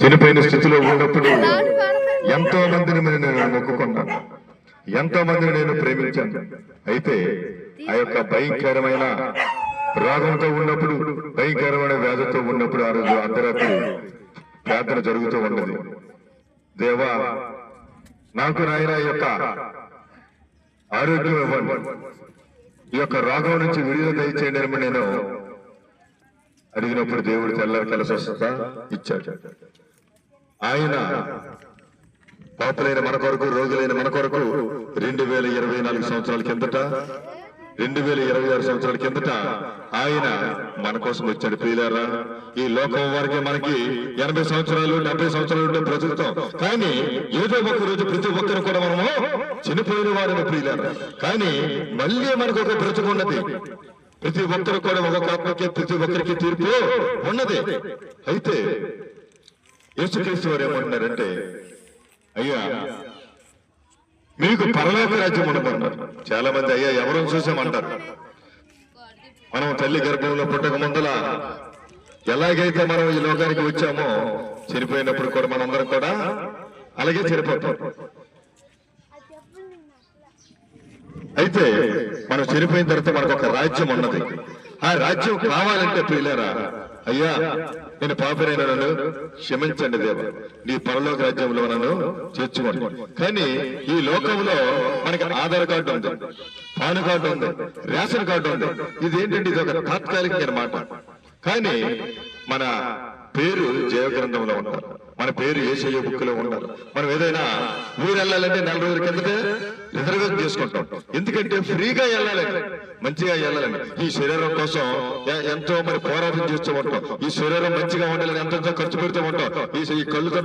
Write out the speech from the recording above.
చనిపోయిన స్థితిలో ఉన్నప్పుడు ఎంతో మందిని నేను మొక్కుకున్నాను, ఎంతో మందిని నేను ప్రేమించాను. అయితే ఆ యొక్క భయంకరమైన రోగంతో ఉన్నప్పుడు, భయంకరమైన వ్యాధితో ఉన్నప్పుడు ఆ రోజు అర్ధరాత్రి ప్రార్థన జరుగుతూ ఉన్నది. దేవా, నాకు నాయన ఈ యొక్క ఆరోగ్యం ఇవ్వండి, ఈ యొక్క రోగం నుంచి విడుదల దయచేయండి అని నేను అడిగినప్పుడు దేవుడు తెల్లారి స్వస్థత ఇచ్చాడు. ఆయన పాపులైన మన కొరకు, రోగులైన మన కొరకు 2024 సంవత్సరాల కిందట, 2026 సంవత్సరాల కిందట ఆయన మన కోసం వచ్చాడు. ప్రియులారా, ఈ లోకం వారికి మనకి 80 సంవత్సరాలు 70 సంవత్సరాలు ఉంటే బ్రతుకుతాం. కానీ ఏదో ఒక రోజు ప్రతి ఒక్కరు కూడా మనము చనిపోయిన వారిని ప్రియులారా. కానీ మళ్ళీ మనకు ఒక బ్రతుకు ఉన్నది. ప్రతి ఒక్కరు కూడా ఒక ఆత్మకి, ప్రతి ఒక్కరికి తీర్పు ఉన్నది. అయితే యేసుక్రీస్తు వారు ఏమంటున్నారంటే, అయ్యా మీకు పరలోక రాజ్యం ఉండదన్నారు. చాలా మంది అయ్యా ఎవరో చూసామంటారు. మనం తల్లి గర్భంలో పుట్టక ముందల ఎలాగైతే మనం ఈ లోకానికి వచ్చామో, చనిపోయినప్పుడు కూడా మనందరం కూడా అలాగే చనిపోతాం. అయితే మనం చనిపోయిన తర్వాత మనకు ఒక రాజ్యం ఉన్నది. ఆ రాజ్యం కావాలంటే ప్రియులారా, అయ్యా నేను పాపినైన నన్ను క్షమించండి దేవా, నీ పరలోక రాజ్యంలో నన్ను చేర్చుకోండి. కానీ ఈ లోకంలో మనకి ఆధార్ కార్డు ఉంది, పాన్ కార్డు ఉంది, రేషన్ కార్డు ఉంది. ఇదేంటంటే ఇది ఒక తాత్కాలిక మాట. కానీ మన పేరు జీవ గ్రంథంలో ఉంటారు, మన పేరు యేసయ్య బుక్ లో ఉండాలి. మనం ఏదైనా ఊరు వెళ్ళాలంటే 4 రోజుల కిందటే రిజర్వేషన్ చేసుకుంటాం. ఎందుకంటే ఫ్రీగా వెళ్ళాలండి, మంచిగా వెళ్ళాలండి. ఈ శరీరం కోసం ఎంతో మరి పోరాటం చేస్తూ ఉంటాం. ఈ శరీరం మంచిగా ఉండాలని ఎంతో ఖర్చు పెడుతూ ఉంటాం. ఈ కళ్ళుతో